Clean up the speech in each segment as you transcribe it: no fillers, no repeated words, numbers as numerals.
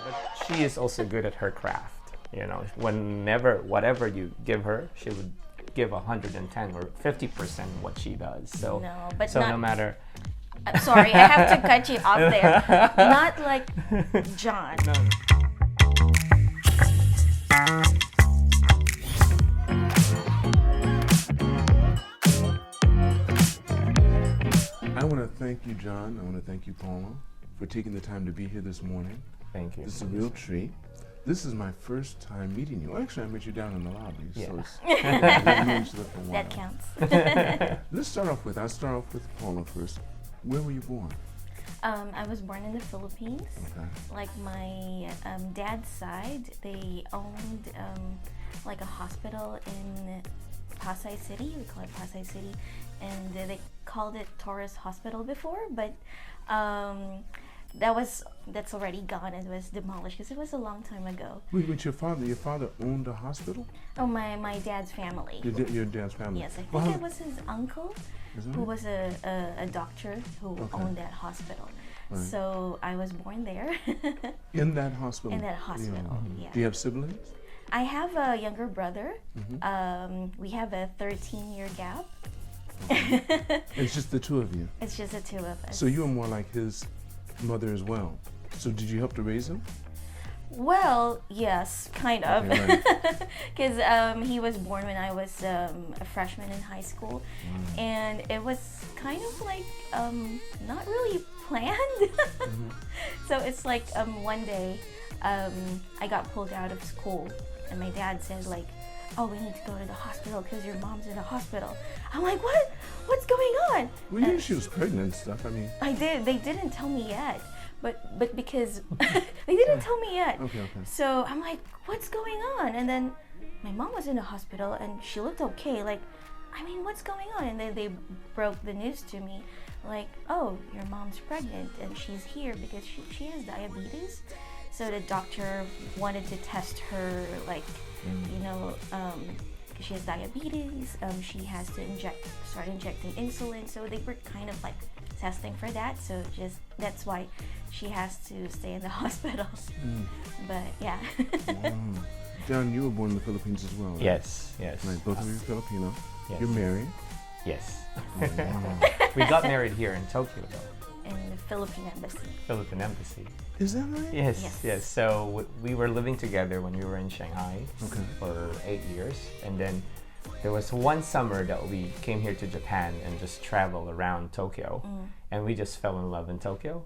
But she is also good at her craft. You know, whatever you give her, she would give 110 or 50% what she does. So No, but so not, no matter. I'm sorry, I have to cut you off there. Not like John. No. I want to thank you, John. I want to thank you, Paula, for taking the time to be here this morning. Thank you. This is a real treat. This is my first time meeting you. Actually, I met you down in the lobby, Yeah. so we've known each other for a while. That counts. I'll start off with Paula first. Where were you born? I was born in the Philippines. Okay. Like my dad's side, they owned like a hospital in Pasay City. We call it Pasay City, and they called it Torres Hospital before, but that's already gone. It was demolished because it was a long time ago. Wait, your father owned a hospital? Oh, my dad's family. Your dad's family? Yes, I think it was his uncle who was a doctor who Okay. owned that hospital. Right. So I was born there. In that hospital? In that hospital, yeah. Do you have siblings? I have a younger brother. We have a 13-year gap. It's just the two of you. It's just the two of us. So you are more like his mother as well. So did you help to raise him? Well, yes, kind of. Okay, Because he was born when I was a freshman in high school. And it was kind of like not really planned. So it's like one day I got pulled out of school and my dad said like, oh, we need to go to the hospital because your mom's in the hospital. I'm like, what? What's going on? Well, you knew she was pregnant and stuff. I mean, I did. They didn't tell me yet, but because they didn't tell me yet. Okay. So I'm like, what's going on? And then my mom was in the hospital and she looked okay. Like, I mean, what's going on? And then they broke the news to me, like, oh, your mom's pregnant and she's here because she has diabetes. So the doctor wanted to test her, like, you know, because she has diabetes. She has to start injecting insulin. So they were kind of like testing for that. So that's why she has to stay in the hospital. But yeah. Wow. John, you were born in the Philippines as well, right? Yes. Right, both of you are Filipino. Yes. You're married. Yes. Wow. We got married here in Tokyo, though. In the Philippine embassy. Philippine embassy. Is that right? Yes. So we were living together when we were in Shanghai for 8 years, and then there was one summer that we came here to Japan and just traveled around Tokyo, and we just fell in love in Tokyo.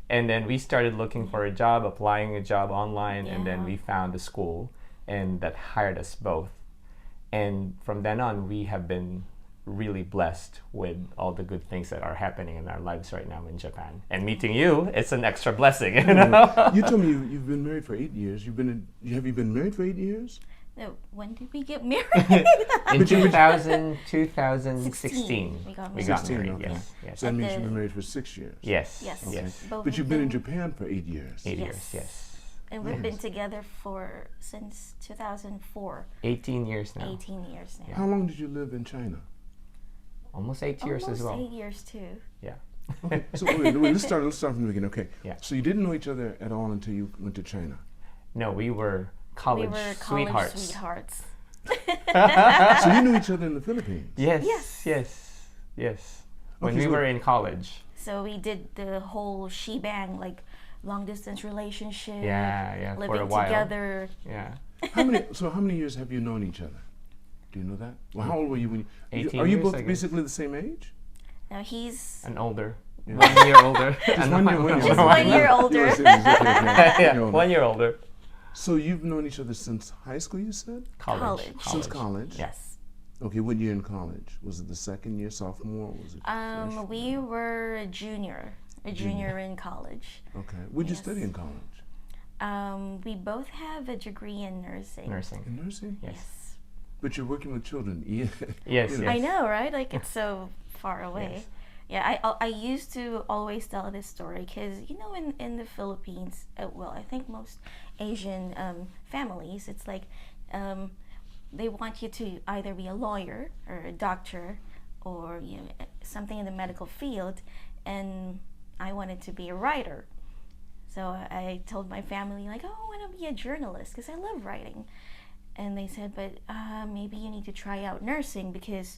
And then we started looking for a job, applying a job online, and then we found a school, and that hired us both. And from then on, we have been really blessed with all the good things that are happening in our lives right now in Japan. And meeting you, it's an extra blessing, you know? You told me you've been married for 8 years. Have you been married for 8 years? No, when did we get married? In 2016, We got we married. got 16, married. okay. Yes. So that means you've been married for 6 years. Yes. Yes. Okay. Yes. Both But you've of been in them. Japan for 8 years. 8 Yes. years, yes. And we've been together since 2004. 18 years now. 18 years now. How long did you live in China? Almost 8 years Almost as well. 8 years too. Yeah. Okay, so wait, let's start from the beginning. Okay. Yeah. So you didn't know each other at all until you went to China. No, we were college, We were college sweethearts. sweethearts. So you knew each other in the Philippines. Yes. Yes. Yes. When Okay, we so- were in college. So we did the whole shebang, like long distance relationship. Yeah, Living for a while. together. Yeah. How many years have you known each other? Do you know that? Well, how old were you when you? 18 Are you years, both I guess. basically the same age? Now he's And older. Yeah. 1 year older. Just 1 year. Just 1 year older. Yeah, 1 year older. So you've known each other since high school, you said? College. Since college. Yes. Okay, what year in college? Was it the second year, sophomore? Or was it? freshman? We were a junior in college. Okay. What'd you Yes. study in college? We both have a degree in nursing. Nursing. In nursing. Yes. But you're working with children. Yeah. Yes, You know. yes. I know, right? Like it's so far away. Yes. Yeah, I used to always tell this story because you know in the Philippines, well, I think most Asian families, it's like they want you to either be a lawyer or a doctor or you know something in the medical field, and I wanted to be a writer. So I told my family like, oh, I want to be a journalist because I love writing. And they said, but maybe you need to try out nursing, because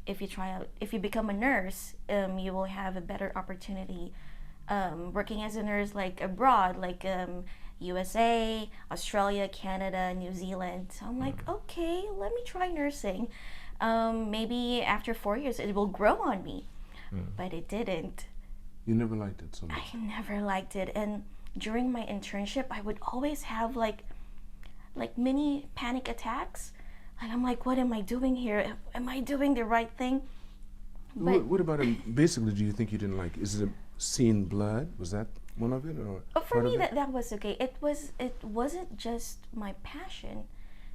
if you become a nurse, you will have a better opportunity working as a nurse like abroad, like USA, Australia, Canada, New Zealand. So I'm like, okay, let me try nursing. Maybe after 4 years it will grow on me. But it didn't. You never liked it so much? I never liked it. And during my internship, I would always have like mini panic attacks. Like, I'm like, what am I doing here? Am I doing the right thing? But What about it? Basically, do you think you didn't like? Is it seeing blood? Was that one of it, or for part me, of it? that was okay. It wasn't just my passion.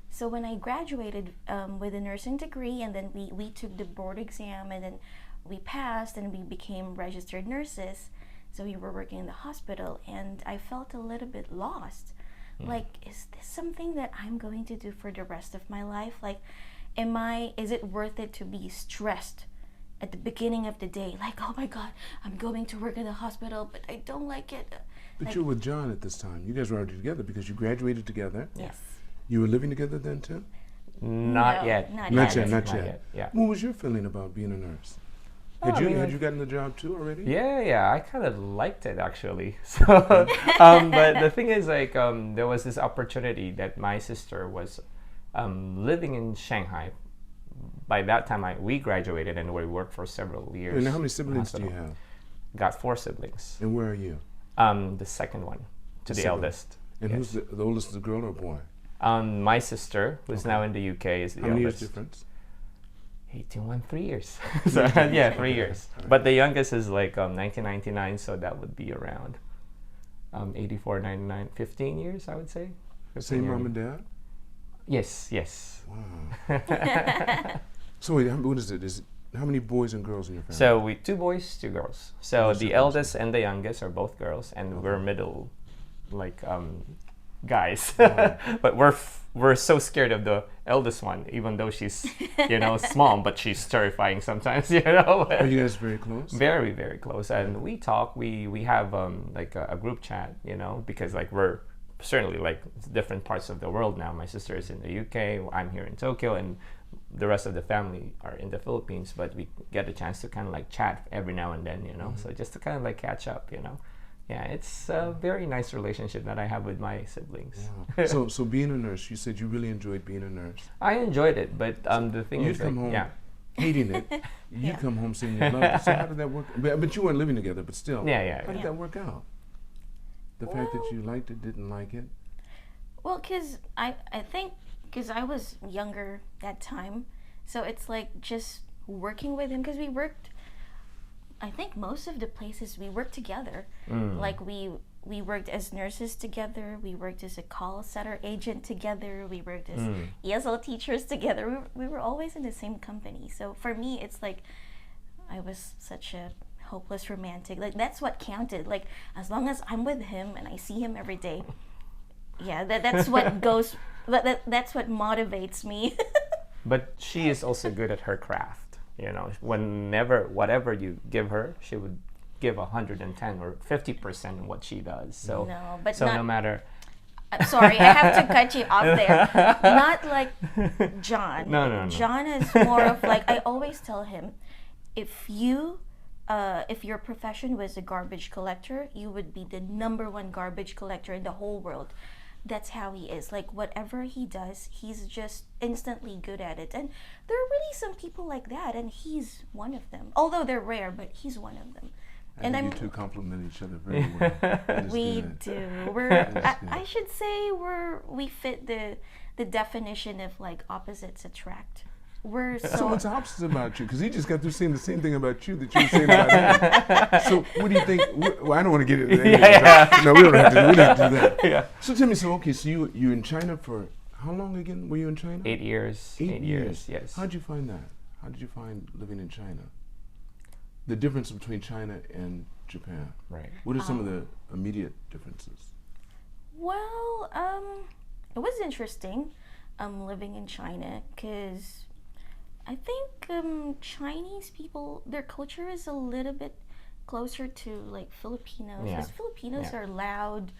So when I graduated with a nursing degree, and then we took the board exam, and then we passed, and we became registered nurses. So we were working in the hospital, and I felt a little bit lost. Like, is this something that I'm going to do for the rest of my life? Like, is it worth it to be stressed at the beginning of the day? Like, oh my God, I'm going to work in the hospital, but I don't like it. But Like, you were with John at this time. You guys were already together because you graduated together. yes. You were living together then too? Not No, yet. not Not yet. yet, not yet. Yeah. What was your feeling about being a nurse? Oh, Had I you mean, had like- you gotten the job too already? Yeah, I kind of liked it actually. So, but the thing is, like, there was this opportunity that my sister was living in Shanghai. By that time, we graduated and we worked for several years. And how many in siblings do you hospital. have? Got 4 siblings. And where are you? The second one to the second. eldest. And Yes. who's the oldest, is a girl or a boy? My sister, who's Okay. now in the UK, is the How many years eldest. difference? 18, 3 years. So, yeah, 3 years. But the youngest is like 1999, so that would be around 84, 99, 15 years, I would say. 15 Same years. mom and dad? Yes, yes. Wow. So wait, what is it? How many boys and girls in your family? So we 2 boys, 2 girls. So Boys, the 2 girls. eldest and the youngest are both girls, and we're middle, like guys. Wow. But we're so scared of the eldest one, even though she's small, but she's terrifying sometimes. Are you guys very close? Very, very close, and we talk. We have like a group chat, because like we're certainly like different parts of the world now. My sister is in the UK, I'm here in Tokyo, and the rest of the family are in the Philippines. But we get a chance to kind of like chat every now and then, So just to kind of like catch up, Yeah, it's a very nice relationship that I have with my siblings. Wow. So being a nurse, you said you really enjoyed being a nurse. I enjoyed it, but the thing You'd is, come like, home yeah, hating it. You Yeah. come home saying you loved it. So how did that work? But you weren't living together, but still. yeah. How did Yeah. that work out? The fact that Well- you liked it, didn't like it? Well, because I think because I was younger that time, so it's like just working with him, because we worked, I think most of the places we worked together. Like we worked as nurses together, we worked as a call center agent together, we worked as ESL teachers together. We were always in the same company. So for me, it's like I was such a hopeless romantic. Like, that's what counted. Like, as long as I'm with him and I see him every day, yeah, that's what goes. That's what motivates me. But she is also good at her craft. Whatever you give her, she would give 110 or 50% in what she does. So No, but so not- no matter. I'm sorry, I have to cut you off there. Not like John. No. John is more of like, I always tell him, if your profession was a garbage collector, you would be the #1 garbage collector in the whole world. That's how he is. Like, whatever he does, he's just instantly good at it. And there are really some people like that, and he's one of them. Although they're rare, but he's one of them. I And think you two complement each other very well. That is We good. do. That's good. I should say we fit the definition of like opposites attract. We're So so what's opposite about you? Because he just got through saying the same thing about you that you were saying about him. So what do you think? Well, I don't want to get into that. No, we don't have to do that. Yeah. So tell me, so you're in China for how long again? Were you in China? 8 years. 8 years. Yes. How'd you find that? How did you find living in China? The difference between China and Japan. Right. What are some of the immediate differences? well. It was interesting, living in China, because I think Chinese people, their culture is a little bit closer to like Filipinos, Yeah. because Filipinos Yeah. are loud.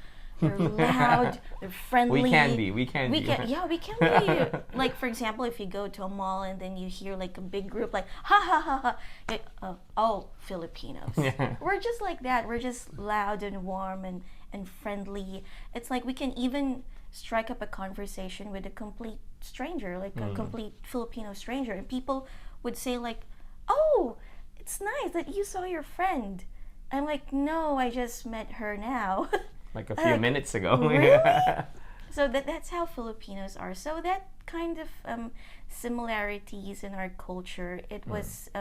They're loud. They're friendly. We can be. We can be. Yeah, we can be. Like, for example, if you go to a mall and then you hear like a big group like ha ha ha ha, oh, Filipinos. Yeah. We're just like that. We're just loud and warm and friendly. It's like we can even strike up a conversation with a complete stranger, like a complete Filipino stranger, and people would say like, "Oh, it's nice that you saw your friend." I'm like, "No, I just met her now." Like a few minutes ago. Really? So that's how Filipinos are. So that kind of similarities in our culture. It was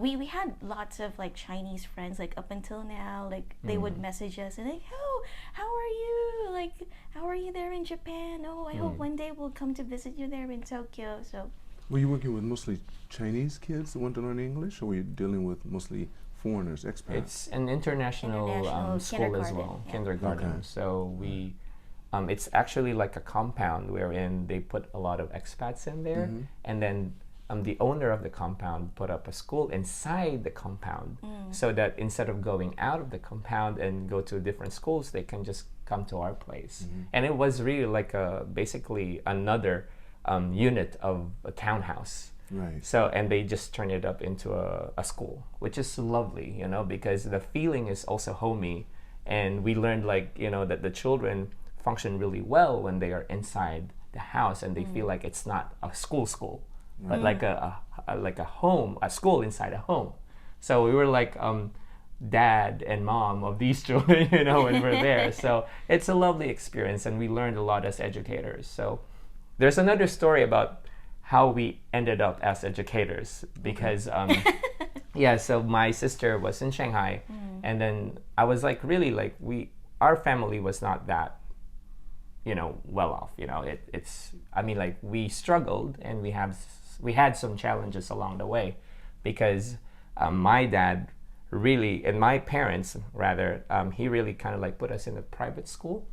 we had lots of like Chinese friends like up until now. Like they would message us and like, oh, how are you? Like, how are you there in Japan? Oh, I hope one day we'll come to visit you there in Tokyo. So. Were you working with mostly Chinese kids that want to learn English, or were you dealing with mostly foreigners, expats? It's an international school as well, yeah. kindergarten. Okay. So we, it's actually like a compound wherein they put a lot of expats in there, and then the owner of the compound put up a school inside the compound, so that instead of going out of the compound and go to different schools, they can just come to our place. And it was really like basically another unit of a townhouse. Right. So, and they just turned it up into a school, which is lovely, you know, because the feeling is also homey. And we learned like, you know, that the children function really well when they are inside the house and they feel like it's not a school, but like a home, a school inside a home. So we were like dad and mom of these children, you know, when we're there. So it's a lovely experience, and we learned a lot as educators. So there's another story about how we ended up as educators, because yeah, so my sister was in Shanghai, and then I was like really like our family was not that, you know, well off, you know. It's I mean, like we struggled and we had some challenges along the way, because my dad really, and my parents rather, he really kind of like put us in a private school.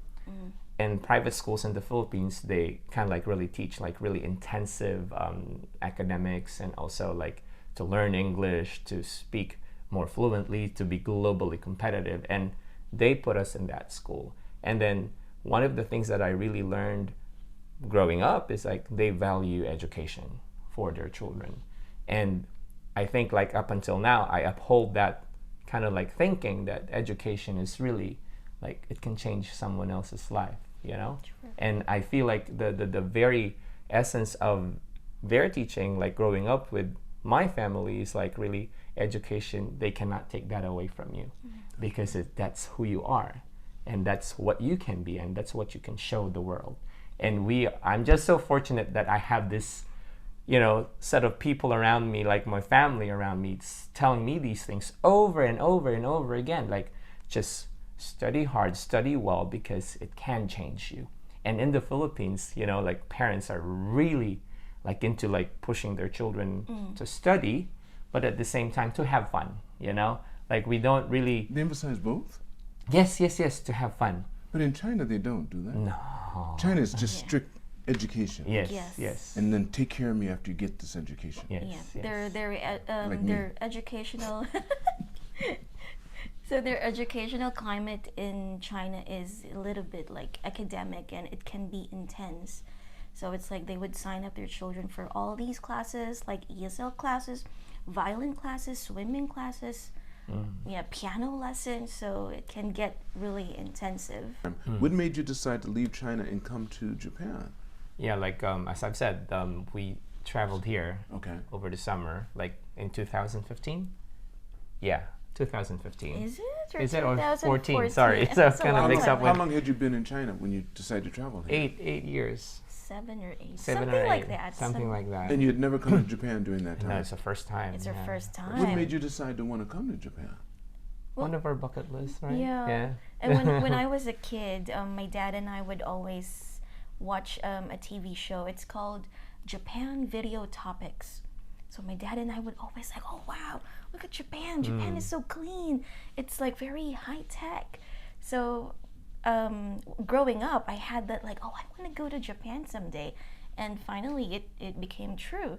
And private schools in the Philippines, they kind of like really teach like really intensive academics, and also like to learn English, to speak more fluently, to be globally competitive. And they put us in that school. And then one of the things that I really learned growing up is like they value education for their children. And I think like up until now, I uphold that kind of like thinking that education is really like it can change someone else's life, you know. Sure. And I feel like the very essence of their teaching, like growing up with my family, is like really education. They cannot take that away from you, because that's who you are, and that's what you can be, and that's what you can show the world. And I'm just so fortunate that I have this, you know, set of people around me, like my family around me, telling me these things over and over and over again, like just study hard, study well, because it can change you. And in the Philippines, you know, like parents are really like into like pushing their children to study, but at the same time to have fun, you know. Like we don't really. They emphasize both? Yes, to have fun. But in China, they don't do that. No. China is just strict education. Yes. And then take care of me after you get this education. Yes. Their educational so their educational climate in China is a little bit like academic, and it can be intense. So it's like they would sign up their children for all these classes, like ESL classes, violin classes, swimming classes, piano lessons. So it can get really intensive. What made you decide to leave China and come to Japan? Yeah, like as I've said, we traveled here over the summer, like in 2015. Yeah, 2015. Is it? Or Is it or 2014? 14? Sorry, so it's kind of mixed up How with long had you been in China when you decided to travel here? 8 years. 7 or 8. Seven something or like eight, that. Something like that. And you had never come to Japan during that time? No, it's the first time. It's our first time. What made you decide to want to come to Japan? Well, one of our bucket lists, right? Yeah. And when I was a kid, my dad and I would always watch a TV show. It's called Japan Video Topics. So my dad and I would always like, oh wow, look at Japan. Japan is so clean. It's like very high tech. So growing up, I had that like, oh, I want to go to Japan someday. And finally it became true.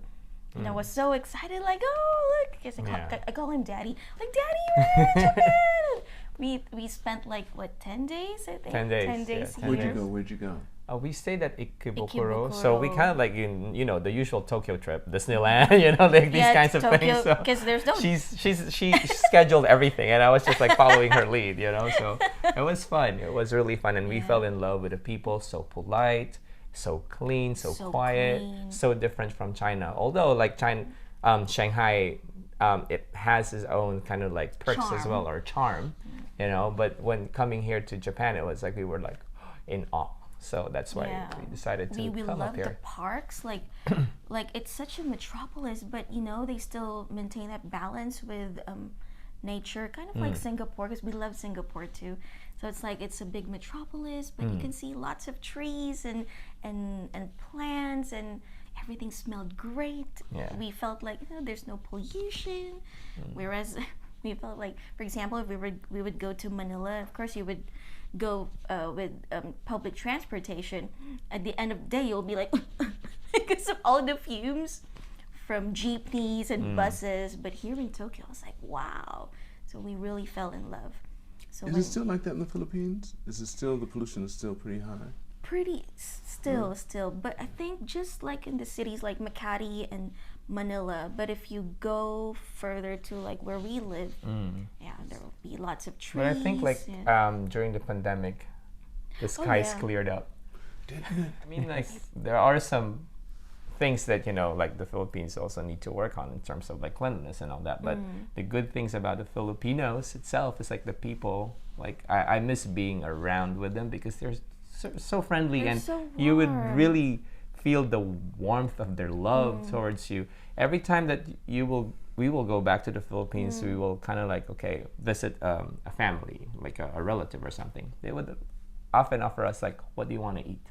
And I was so excited, like, oh, look. Because Yeah. I call him Daddy. Like, Daddy, we're in Japan! We spent, like, what, 10 days, I think? 10 days, 10 days yeah, 10 here. Where'd you go? Where'd you go? We stayed at Ikebukuro, so we Ikebukuro. kind of like the usual Tokyo trip, Disneyland, like these kinds of things. So Because there's no... she scheduled everything, and I was just like following her lead, So it was fun. It was really fun, and we fell in love with the people. So polite, so clean, so quiet, clean. so different from China. Although like Shanghai, it has its own kind of like perks as Charm. well, or charm, But when coming here to Japan, it was like we were like in awe. So that's why we decided to we come love up here. the parks, like it's such a metropolis, but they still maintain that balance with nature, kind of like Singapore, because we love Singapore too. So it's like it's a big metropolis, but you can see lots of trees and plants, and everything smelled great. Yeah. We felt like there's no pollution, whereas we felt like, for example, if we would go to Manila, of course you would go with public transportation. At the end of the day, you'll be like because of all the fumes from jeepneys and buses. But here in Tokyo, it's like wow. So we really fell in love. So Is it still like that in the Philippines? Is it still, the pollution is still pretty high? Still, but I think just like in the cities like Makati and Manila, but if you go further to like where we live, there will be lots of trees. But I think like during the pandemic, the skies cleared up. I mean, like there are some things that like the Philippines also need to work on in terms of like cleanliness and all that. But the good things about the Filipinos itself is like the people. Like I miss being around with them because they're so friendly, They're and so you would warm. really feel the warmth of their love towards you. Every time that we will go back to the Philippines, we will kind of like visit a family, like a relative or something. They would often offer us like, what do you want to eat?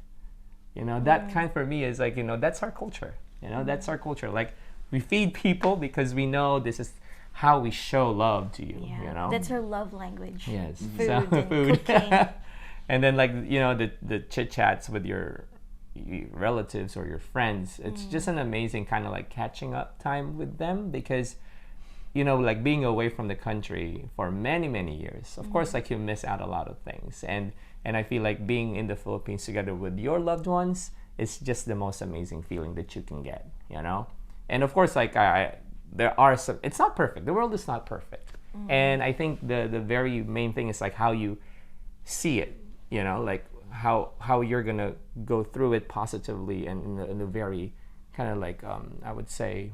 That kind for me is like, that's our culture. That's our culture. Like we feed people because we know this is how we show love to you. That's our love language. Yes. Food So, and food. cooking. And then like the chit chats with your relatives or your friends, it's just an amazing kind of like catching up time with them, because like being away from the country for many years, of course, like you miss out a lot of things, and I feel like being in the Philippines together with your loved ones is just the most amazing feeling that you can get. And of course, like there are some, it's not perfect, the world is not perfect, and I think the very main thing is like how you see it, like how you're gonna go through it positively and in a very kind of like I would say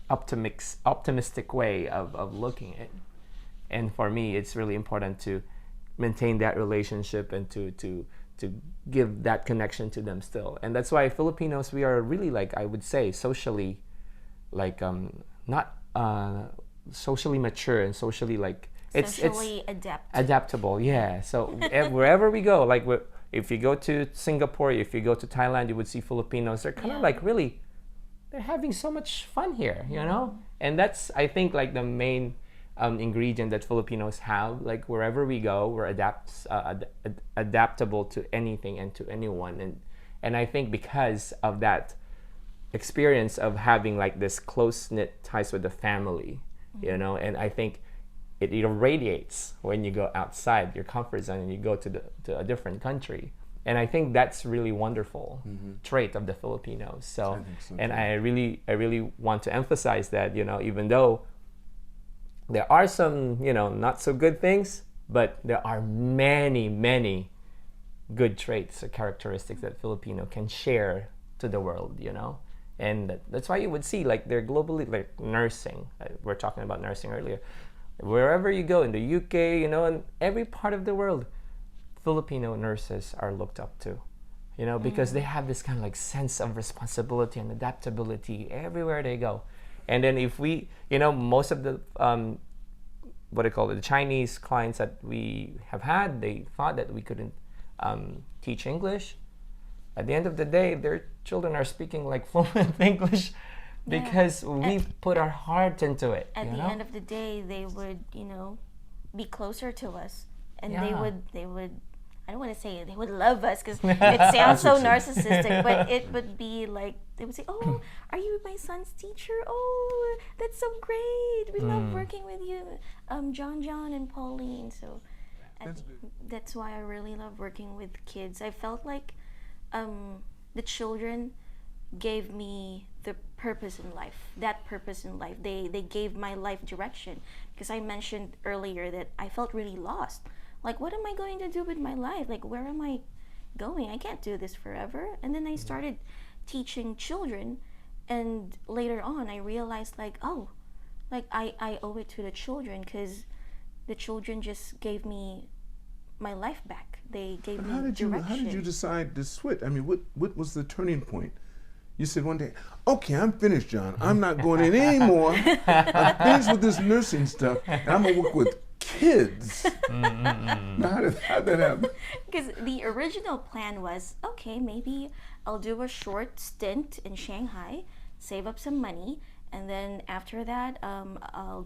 optimistic way of looking at it. And for me, it's really important to maintain that relationship and to give that connection to them still. And that's why Filipinos, we are really like, I would say, socially like not socially mature and socially like it's adaptable. Yeah. So wherever we go, like if you go to Singapore, if you go to Thailand, you would see Filipinos. They're kind of like really, they're having so much fun here, And that's, I think, like the main ingredient that Filipinos have. Like wherever we go, we're adaptable to anything and to anyone. And I think because of that experience of having like this close-knit ties with the family, and I think it irradiates when you go outside your comfort zone and you go to a different country. And I think that's really wonderful trait of the Filipinos. So, and I really want to emphasize that, even though there are some, not so good things, but there are many good traits or characteristics that Filipino can share to the world, And that's why you would see like they're globally, like nursing. We're talking about nursing earlier. Wherever you go in the UK, in every part of the world, Filipino nurses are looked up to, because they have this kind of like sense of responsibility and adaptability everywhere they go. And then if we, most of the, the Chinese clients that we have had, they thought that we couldn't teach English. At the end of the day, their children are speaking like fluent English because we put our heart into it. At the end of the day, they would, be closer to us, and they would I don't want to say they would love us because it sounds so narcissistic, but it would be like, they would say, oh, are you my son's teacher? Oh, that's so great. We love working with you, John and Pauline. So that's why I really love working with kids. I felt like the children gave me the purpose in life, that purpose in life. They gave my life direction, because I mentioned earlier that I felt really lost. Like, what am I going to do with my life? Like, where am I going? I can't do this forever. And then I started teaching children, and later on I realized, like, oh, like I owe it to the children, because the children just gave me my life back. They gave me direction. How did you decide to switch? I mean, what was the turning point? You said one day, okay, I'm finished, John. I'm not going in anymore. I'm finished with this nursing stuff, and I'm going to work with kids. Now, how did that happen? Because the original plan was, okay, maybe I'll do a short stint in Shanghai, save up some money, and then after that, I'll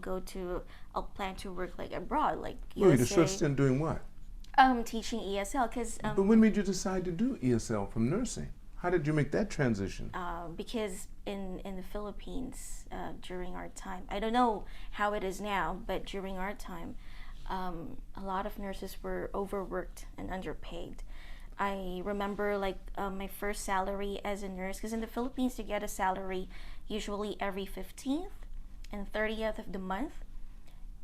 plan to work like abroad, like Wait, a short stint doing what? Teaching ESL, because... but when did you decide to do ESL from nursing? How did you make that transition? Because in the Philippines, during our time, I don't know how it is now, but during our time, a lot of nurses were overworked and underpaid. I remember, like, my first salary as a nurse, because in the Philippines you get a salary usually every 15th and 30th of the month,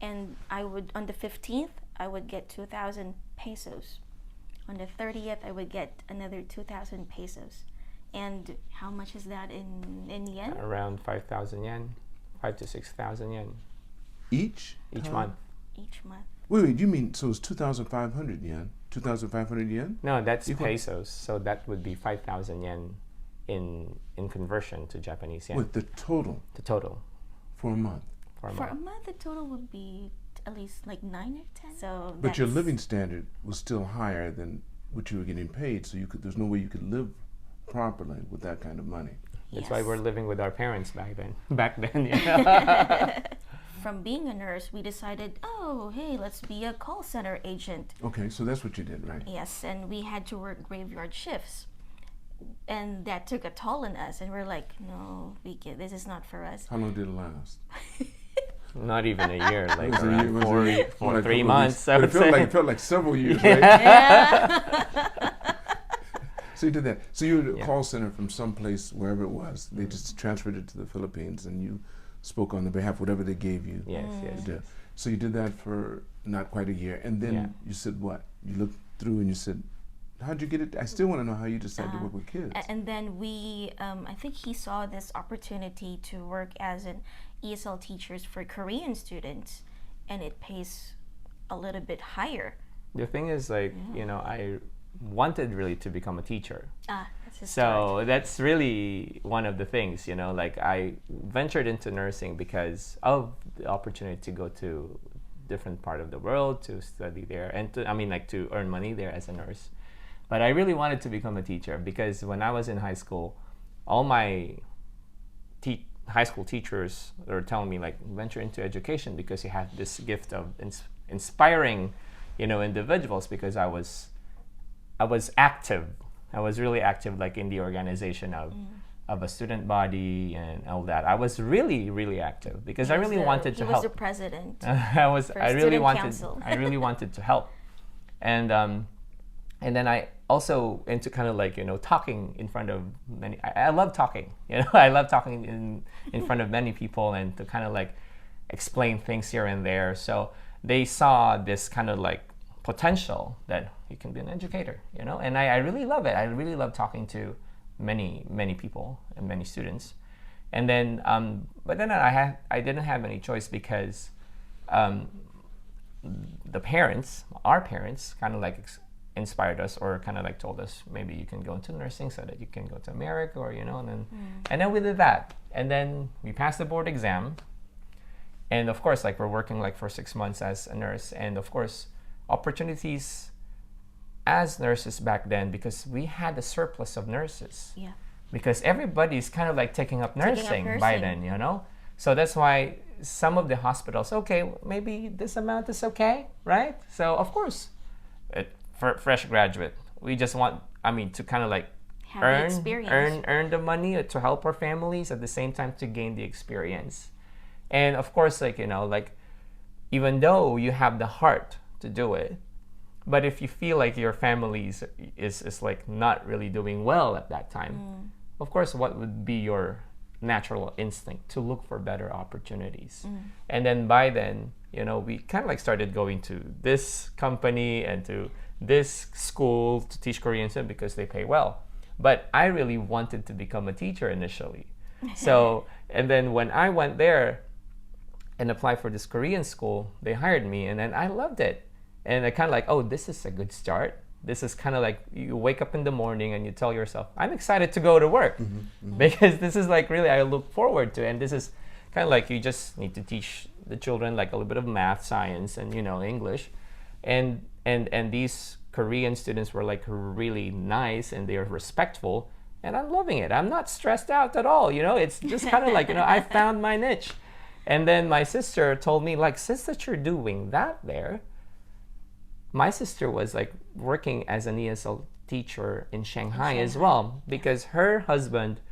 and on the 15th I would get 2,000 pesos. On the 30th, I would get another 2,000 pesos. And how much is that in yen? Around 5,000 yen, 5,000 to 6,000 yen. Each month. Each month. Wait, you mean, so it's 2,500 yen? 2,500 yen? No, that's pesos. So that would be 5,000 yen in conversion to Japanese yen. What, the total? The total. For a month? For a month, the total would be at least like 9 or 10. So but your living standard was still higher than what you were getting paid, so there's no way you could live properly with that kind of money. That's why we're living with our parents back then. Yeah. From being a nurse, we decided, oh, hey, let's be a call center agent. Okay, so that's what you did, right? Yes, and we had to work graveyard shifts. And that took a toll on us, and we're like, no, this is not for us. How long did it last? Not even a year, like around 3 months. But it felt like several years, right? Yeah. So you did that. So you were at a call center from someplace, wherever it was. They just transferred it to the Philippines, and you spoke on the behalf of whatever they gave you. Yes. So you did that for not quite a year, and then you said what? You looked through and you said, how'd you get it? I still want to know how you decided to work with kids. And then I think he saw this opportunity to work as an ESL teachers for Korean students, and it pays a little bit higher. The thing is, like, I wanted really to become a teacher. So that's really one of the things, like I ventured into nursing because of the opportunity to go to different part of the world to study there and to earn money there as a nurse. But I really wanted to become a teacher because when I was in high school, all my high school teachers were telling me, like, venture into education because you have this gift of inspiring, individuals, because I was active. I was really active, like in the organization of a student body and all that. I was really, really active because I really wanted to help. He was the president. I really wanted to help, and then I also into kind of like talking in front of many. I love talking. I love talking in front of many people and to kind of like explain things here and there. So they saw this kind of like potential that you can be an educator, and I really love it. I really love talking to many people and many students. And then but then I didn't have any choice because our parents kind of like inspired us, or kind of like told us, maybe you can go into nursing so that you can go to America, or and then we did that, and then we passed the board exam, and of course, like, we're working like for 6 months as a nurse, and of course opportunities as nurses back then, because we had a surplus of nurses. Yeah. Because everybody's kind of like taking up nursing by then, So that's why some of the hospitals, okay, maybe this amount is okay, right? So of course, fresh graduate. We just want, to kind of like Have the experience. earn the money to help our families at the same time to gain the experience. And of course, like, like even though you have the heart to do it, but if you feel like your family is like not really doing well at that time, of course, what would be your natural instinct to look for better opportunities? And then by then, we kind of like started going to this company and to this school to teach Korean because they pay well. But I really wanted to become a teacher initially. So, and then when I went there and applied for this Korean school, they hired me, and then I loved it. And I kind of like, oh, this is a good start. This is kind of like you wake up in the morning and you tell yourself, I'm excited to go to work because this is like really I look forward to. And this is kind of like you just need to teach the children like a little bit of math, science, and English. And these Korean students were like really nice and they're respectful. And I'm loving it. I'm not stressed out at all. It's just kind of like, I found my niche. And then my sister told me, like, since that you're doing that there, my sister was like working as an ESL teacher in Shanghai as well, because her husband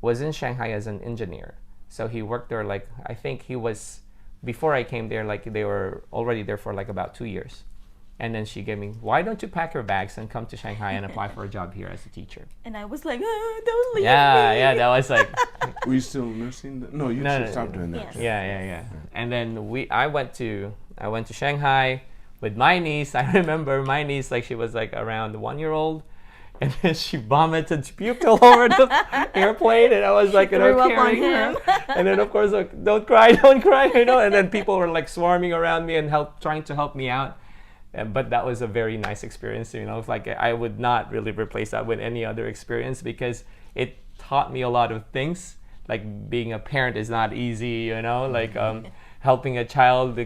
was in Shanghai as an engineer. So he worked there like, I think he was, before I came there, like they were already there for like about 2 years. And then she gave me, why don't you pack your bags and come to Shanghai and apply for a job here as a teacher? And I was like, don't leave me. Yeah, that was like... Were you still nursing? No, you should stop doing that. Yes. Yeah. And then I went to Shanghai with my niece. I remember my niece, like she was like around 1 year old. And then she vomited, puked all over the airplane, and I was like, carrying her. And then of course, like, don't cry, And then people were like swarming around me and trying to help me out. But that was a very nice experience, like I would not really replace that with any other experience because it taught me a lot of things. Like being a parent is not easy, like helping a child,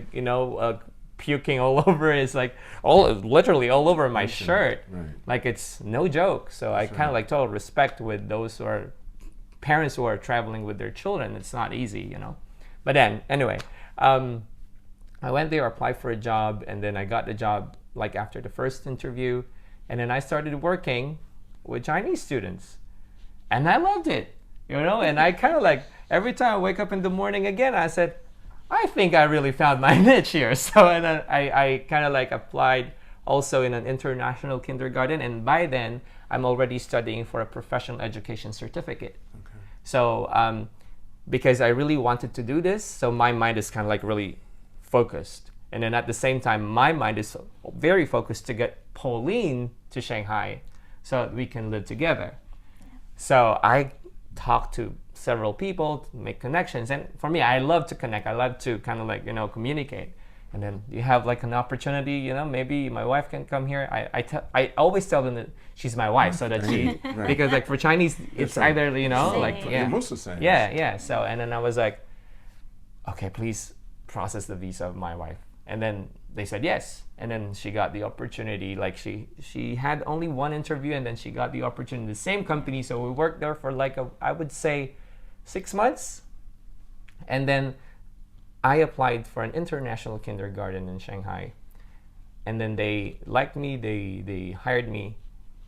puking all over is like literally all over my shirt. Right. Like it's no joke. So I kind of like total respect with those who are parents who are traveling with their children. It's not easy, But then anyway, I went there, applied for a job, and then I got the job like after the first interview, and then I started working with Chinese students, and I loved it, And I kind of like every time I wake up in the morning again, I said, I think I really found my niche here. So and then I kind of like applied also in an international kindergarten, and by then I'm already studying for a professional education certificate. Okay. So because I really wanted to do this, so my mind is kind of like really focused. And then at the same time, my mind is very focused to get Pauline to Shanghai so that we can live together. So I talked to several people to make connections. And for me, I love to connect. I love to kind of like, communicate. And then you have like an opportunity, maybe my wife can come here. I always tell them that she's my wife so that she, right. Because like for Chinese, it's either, like, yeah. Most of the same. Yeah. So, and then I was like, okay, please process the visa of my wife. And then they said yes. And then she got the opportunity. Like she had only one interview and then she got the opportunity in the same company. So we worked there for like I would say 6 months. And then I applied for an international kindergarten in Shanghai. And then they liked me, they hired me.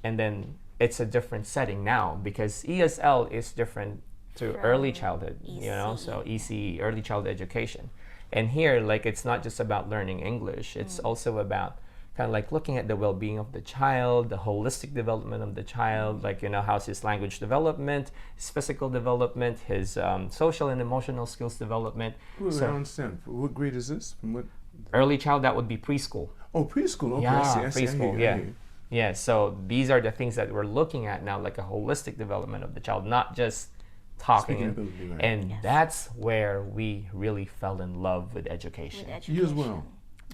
And then it's a different setting now because ESL is different to early childhood, so ECE, early childhood education. And here, like, it's not just about learning English. It's also about kind of like looking at the well-being of the child, the holistic development of the child, like, how's his language development, his physical development, his social and emotional skills development. I don't understand. What grade is this? From what? Early child, that would be preschool. Oh, preschool. Okay, yeah, I see. Preschool, yeah. Yeah, so these are the things that we're looking at now, like a holistic development of the child, not just talking. And that's where we really fell in love with education. You as well.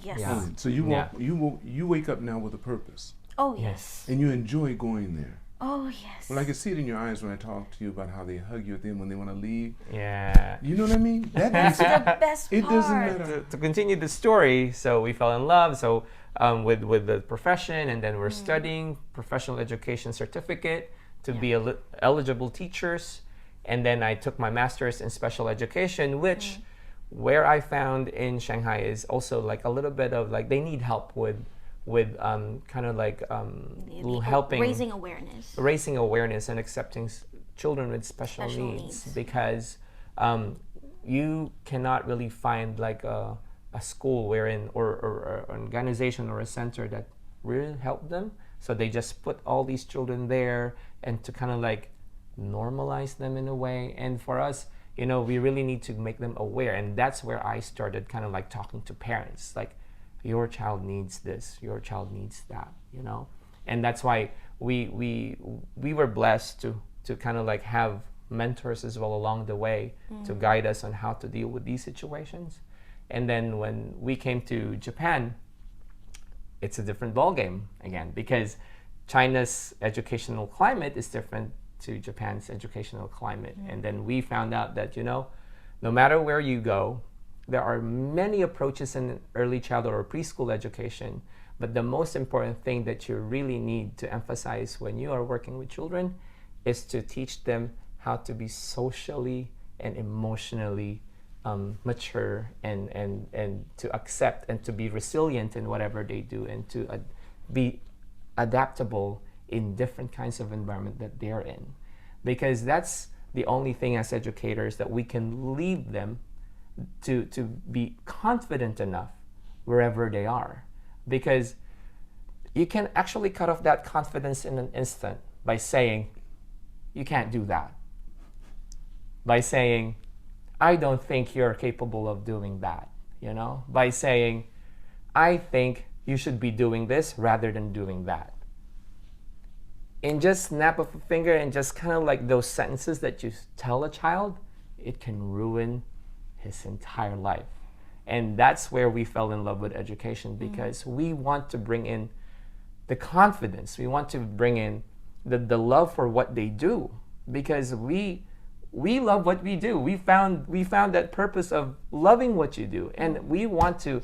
Yes. Yeah. So you wake up now with a purpose. Oh yes. And you enjoy going there. Oh yes. Well, I can see it in your eyes when I talk to you about how they hug you at the end when they want to leave. Yeah. You know what I mean? That's the best part. It doesn't matter. To continue the story, so we fell in love. So with the profession, and then we're studying professional education certificate to be eligible teachers. And then I took my master's in special education, which where I found in Shanghai is also like a little bit of like they need help with kind of like helping raising awareness and accepting children with special needs. Because you cannot really find like a school wherein or an organization or a center that really help them. So they just put all these children there and to kind of like normalize them in a way. And for us, you know, we really need to make them aware. And that's where I started kind of like talking to parents, like, your child needs this, your child needs that, you know. And that's why we were blessed to kind of like have mentors as well along the way to guide us on how to deal with these situations. And then when we came to Japan, it's a different ballgame again, because China's educational climate is different to Japan's educational climate. And then we found out that, you know, no matter where you go, there are many approaches in early childhood or preschool education, but the most important thing that you really need to emphasize when you are working with children is to teach them how to be socially and emotionally mature and to accept and to be resilient in whatever they do, and to be adaptable in different kinds of environment that they're in. Because that's the only thing as educators that we can lead them to be confident enough wherever they are. Because you can actually cut off that confidence in an instant by saying, you can't do that. By saying, I don't think you're capable of doing that, you know? By saying, I think you should be doing this rather than doing that. In just snap of a finger and just kind of like those sentences that you tell a child, it can ruin his entire life. And that's where we fell in love with education, because we want to bring in the confidence. We want to bring in the love for what they do, because we love what we do. We found that purpose of loving what you do, and we want to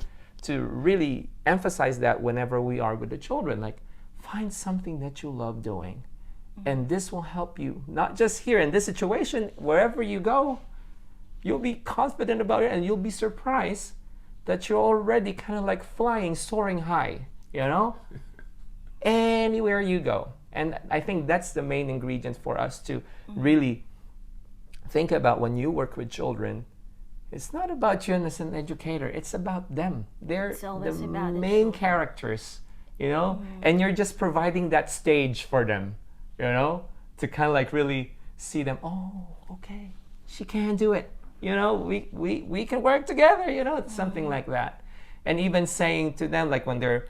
really emphasize that whenever we are with the children. Like, find something that you love doing, and this will help you not just here in this situation. Wherever you go, you'll be confident about it, and you'll be surprised that you're already kind of like flying, soaring high, you know, anywhere you go. And I think that's the main ingredient for us to really think about when you work with children. It's not about you as an educator. It's about them. They're the main characters, you know, and you're just providing that stage for them, you know, to kind of like really see them. Oh, okay, she can do it. You know, we can work together, you know, something like that. And even saying to them, like when they're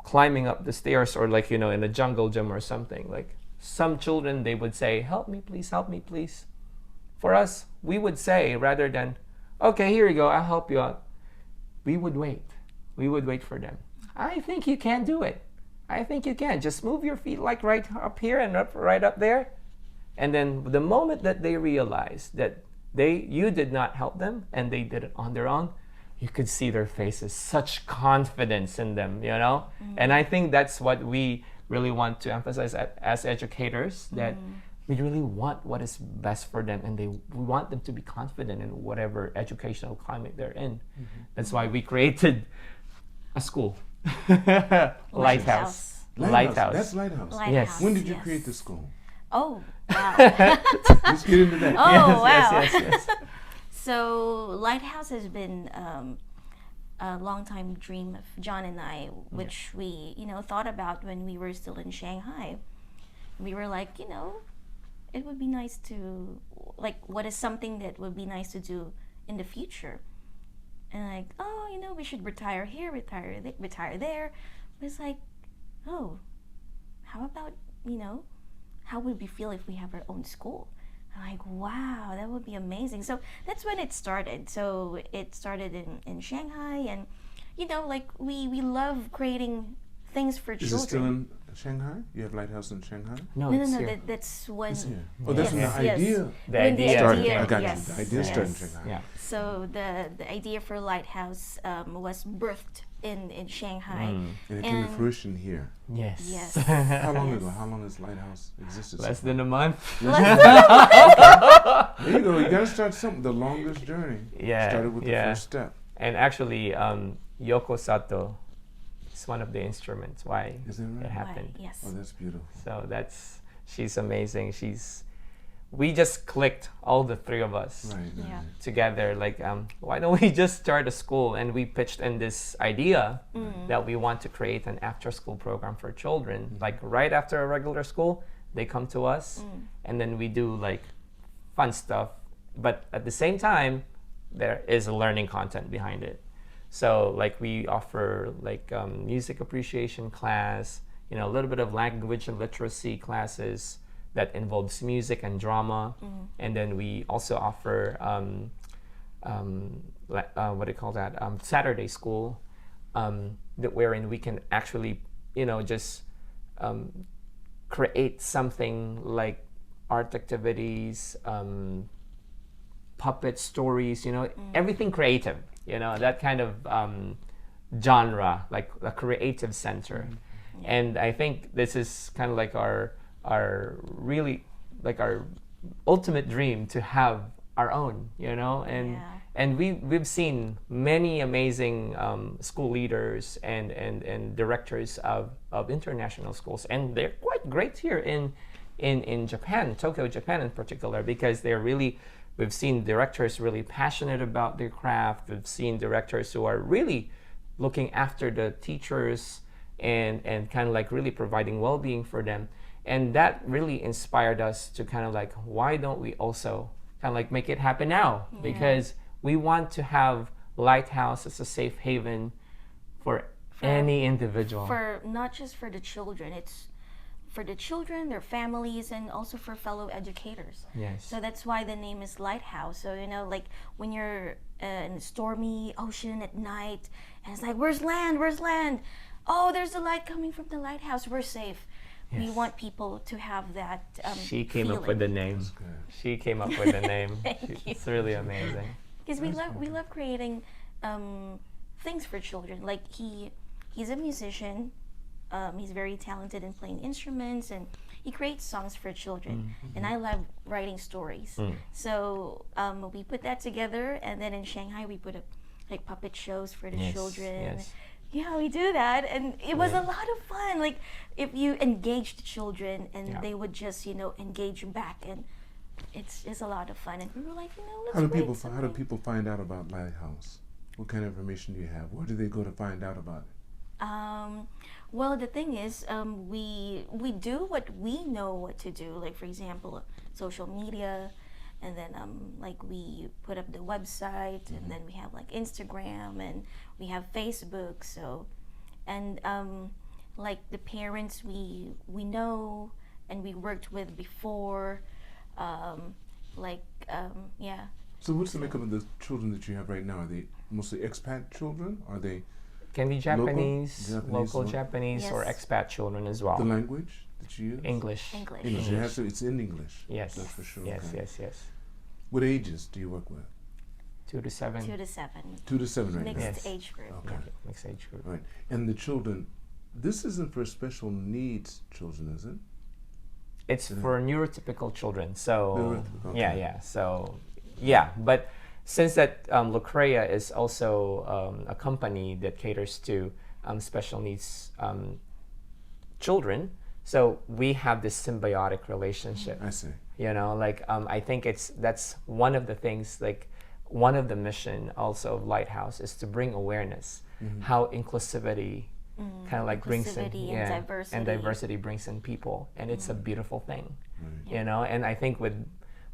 climbing up the stairs, or like, you know, in a jungle gym or something, like some children, they would say, help me please, help me please. For us, we would say, rather than, okay, here you go, I'll help you out, we would wait for them. I think you can do it. I think you can. Just move your feet like right up here and right up there. And then the moment that they realize that you did not help them and they did it on their own, you could see their faces, such confidence in them, you know? And I think that's what we really want to emphasize as educators, that we really want what is best for them, and we want them to be confident in whatever educational climate they're in. That's why we created a school. Lighthouse. That's Lighthouse. Yes. When did you create the school? Oh, wow. Let's get into that. Oh, wow. Yes. So Lighthouse has been a long-time dream of John and I, which we, you know, thought about when we were still in Shanghai. We were like, you know, it would be nice to, like, what is something that would be nice to do in the future? And like, oh, you know, we should retire here, retire there. But it's like, oh, how about, you know, how would we feel if we have our own school? I'm like, wow, that would be amazing. So that's when it started. So it started in Shanghai, and, you know, like we love creating things for children. Is it still in Shanghai? You have Lighthouse in Shanghai? No, that's when. Oh, that's when the idea. The idea started. I got yes. you. The idea started in Shanghai. Yeah. So the idea for Lighthouse was birthed in Shanghai. And it came to fruition here. Yes. How long ago? How long has Lighthouse existed? Less than a month. There you go. You got to start something. The longest journey started with the first step. And actually, Yoko Sato is one of the instruments why Is that right? it happened. Right, yes. Oh, that's beautiful. So she's amazing. We just clicked, all the three of us Right. Yeah. together. Like, why don't we just start a school? And we pitched in this idea that we want to create an after-school program for children. Like right after a regular school, they come to us, and then we do like fun stuff. But at the same time, there is a learning content behind it. So like we offer like music appreciation class, you know, a little bit of language and literacy classes that involves music and drama. And then we also offer what do you call that? Saturday school, that wherein we can actually, you know, just create something like art activities, puppet stories, you know, everything creative, you know, that kind of genre, like a creative center. And I think this is kind of like our really like our ultimate dream to have our own, you know, and we've seen many amazing school leaders and directors of international schools, and they're quite great here in Japan, Tokyo, Japan in particular, because we've seen directors really passionate about their craft. We've seen directors who are really looking after the teachers and kind of like really providing well-being for them. And that really inspired us to kind of like, why don't we also kind of like make it happen now? Because we want to have Lighthouse as a safe haven for any individual. For not just for the children, it's for the children, their families, and also for fellow educators. Yes. So that's why the name is Lighthouse. So, you know, like when you're in a stormy ocean at night, and it's like, where's land? Where's land? Oh, there's the light coming from the lighthouse. We're safe. We want people to have that She came feeling. up with the name. She came up with the name. It's really amazing. Because we love creating things for children. Like he's a musician. He's very talented in playing instruments, and he creates songs for children. And I love writing stories. So we put that together, and then in Shanghai we put up like puppet shows for the children. Yes. Yeah, we do that, and it was a lot of fun. Like if you engage the children, and they would just, you know, engage back, and it's a lot of fun. And we were like, you know, let's How do create people find out about Lighthouse? What kind of information do you have? Where do they go to find out about it? Well, the thing is, we do what we know what to do. Like for example, social media, and then like we put up the website, and then we have like Instagram, and we have Facebook. So, and like the parents we know and we worked with before, yeah. So what's the makeup of the children that you have right now? Are they mostly expat children? Are they Can be Japanese, local Yes. Japanese, or expat children as well. the language that you use? English. English. English. It has to, it's in English. Yes. That's for sure. Yes, okay. yes. What ages do you work with? 2 to 7. 2 to 7. 2 to 7 right Mixed now. Yes. age group. Okay. Mixed age group. Right. And the children, this isn't for special needs children, is it? It's for neurotypical children. So Neurotypical, okay. yeah. So yeah, but since that Lucrea is also a company that caters to special needs children, so we have this symbiotic relationship. I see. You know, like I think that's one of the things, like one of the mission also of Lighthouse is to bring awareness how inclusivity kind of like brings in Inclusivity and diversity. brings in people, and it's a beautiful thing. Right. You know, and I think with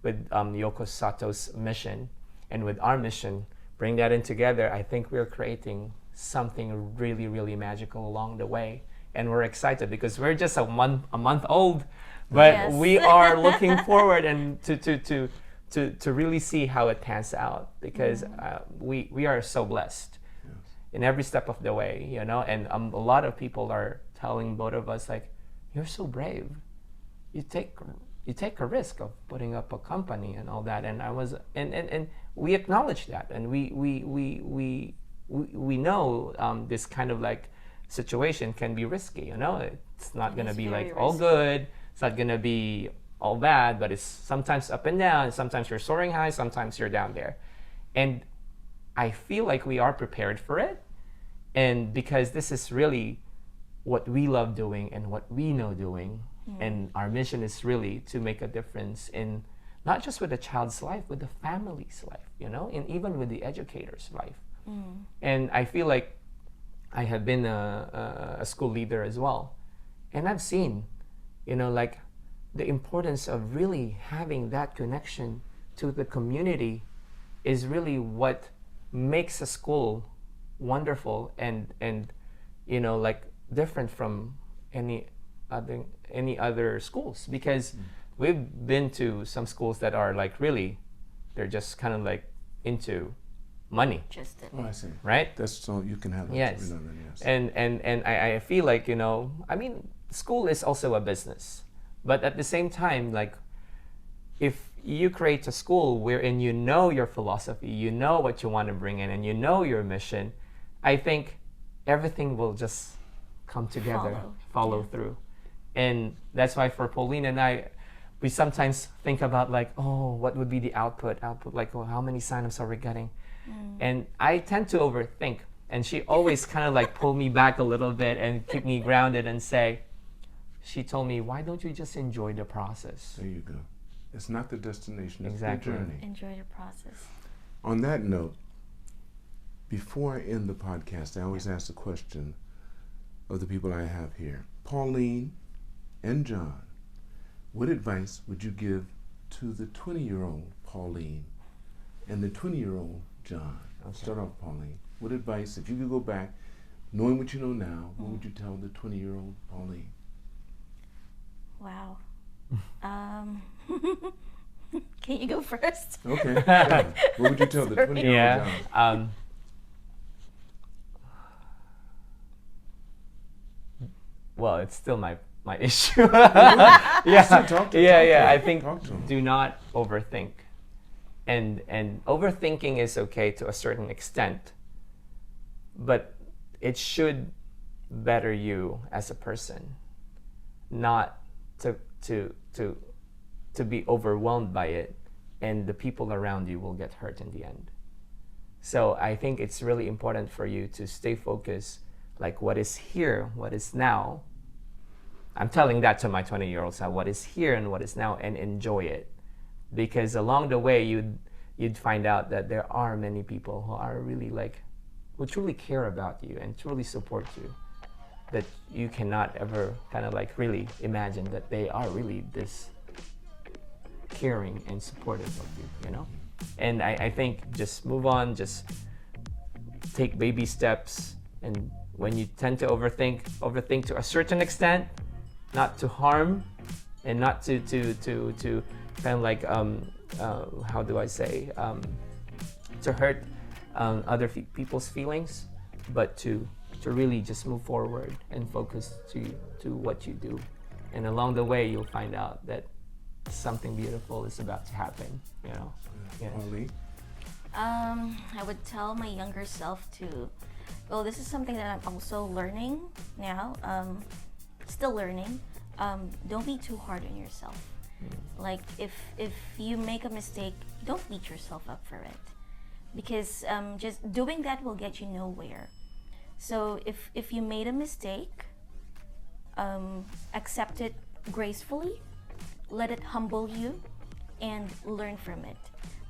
Yoko Sato's mission and with our mission, bring that in together, I think we're creating something really, really magical along the way. And we're excited because we're just a month old, but we are looking forward and to really see how it pans out, because we are so blessed in every step of the way, you know. And a lot of people are telling both of us, like, you're so brave. You take a risk of putting up a company and all that. And I was and we acknowledge that, and we know this kind of like situation can be risky, you know. It's not going to be like all good, it's not going to be all bad, but it's sometimes up and down. Sometimes you're soaring high, sometimes you're down there. And I feel like we are prepared for it, And because this is really what we love doing and what we know doing, and our mission is really to make a difference in not just with the child's life, with the family's life, and even with the educator's life. And I feel like I have been a school leader as well, and I've seen, like the importance of really having that connection to the community is really what makes a school wonderful and like different from any other schools, because we've been to some schools that are like really they're just kind of like into money, Oh, I see. right? That's so you can have that. Yes. Yes. And I feel like I mean, school is also a business, but at the same time, like if you create a school wherein your philosophy, what you want to bring in, and your mission, I think everything will just come together, follow through. And that's why for Pauline and I, we sometimes think about like, oh, what would be the output, like, oh, how many signups are we getting? And I tend to overthink, and she always kind of like pull me back a little bit and keep me grounded and say, she told me, why don't you just enjoy the process? There you go. It's not the destination, it's Exactly. the journey. Enjoy the process. On that note, before I end the podcast, I always ask the question of the people I have here. Pauline and John, what advice would you give to the 20-year-old Pauline and the 20-year-old John? I'll start off, Pauline. What advice, if you could go back, knowing what you know now, what would you tell the 20-year-old Pauline? Wow. Can you go first? Okay. Yeah. What would you tell the 20-year-old John? Well, it's still my issue. Yeah, Talk to I him. think Talk to him. do not overthink, and overthinking is okay to a certain extent, but it should better you as a person, not to be overwhelmed by it, and the people around you will get hurt in the end. So I think it's really important for you to stay focused, like what is here, what is now. I'm telling that to my 20-year-old self, what is here and what is now, and enjoy it. Because along the way, you'd find out that there are many people who are really who truly care about you and truly support you, that you cannot ever kind of like really imagine that they are really this caring and supportive of you, And I think just move on, just take baby steps, and when you tend to overthink to a certain extent, not to harm and not to kind of like how do I say to hurt other people's feelings, but to really just move forward and focus to what you do, and along the way you'll find out that something beautiful is about to happen. Yeah. Pauline? I would tell my younger self well, this is something that I'm also learning now, still learning. Don't be too hard on yourself. Like if you make a mistake, don't beat yourself up for it, because just doing that will get you nowhere. So if you made a mistake, accept it gracefully, let it humble you, and learn from it.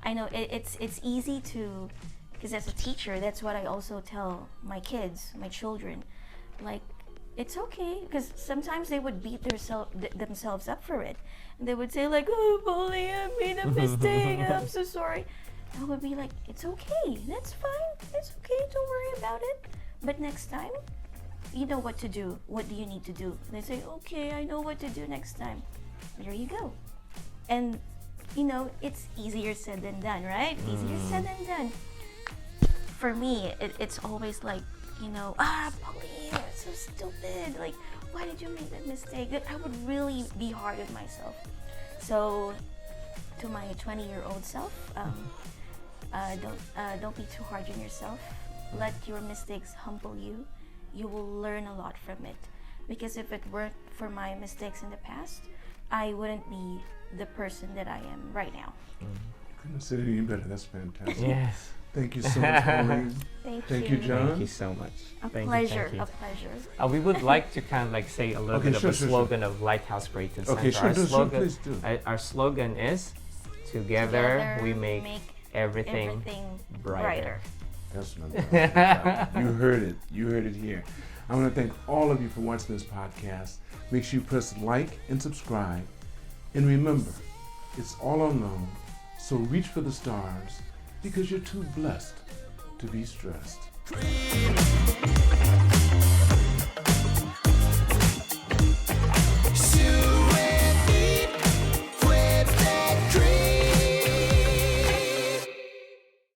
I know it's easy to, because as a teacher, that's what I also tell my kids, my children, like, it's okay, because sometimes they would beat themselves up for it. And they would say like, oh, Pauline, I made a mistake, I'm so sorry. I would be like, it's okay, that's fine, it's okay, don't worry about it. But next time, you know what to do. What do you need to do? And they say, okay, I know what to do next time. There you go. And it's easier said than done, right? Easier said than done. For me, it's always like, Pauline, you're so stupid. Like, why did you make that mistake? I would really be hard on myself. So, to my 20-year-old self, don't be too hard on yourself. Let your mistakes humble you. You will learn a lot from it. Because if it weren't for my mistakes in the past, I wouldn't be the person that I am right now. Couldn't have said it any better. That's fantastic. Yes. Thank you so much, Pauline. Thank you, John. Thank you so much. A Thank pleasure. you. A pleasure. We would like to kind of like say a little Okay, bit of sure, a sure, slogan of Lighthouse Creative Center. Okay, sure, please do. Our slogan is, Together we make everything brighter. That's what I'm talking about. You heard it. You heard it here. I want to thank all of you for watching this podcast. Make sure you press like and subscribe. And remember, it's all unknown, so reach for the stars because you're too blessed to be stressed.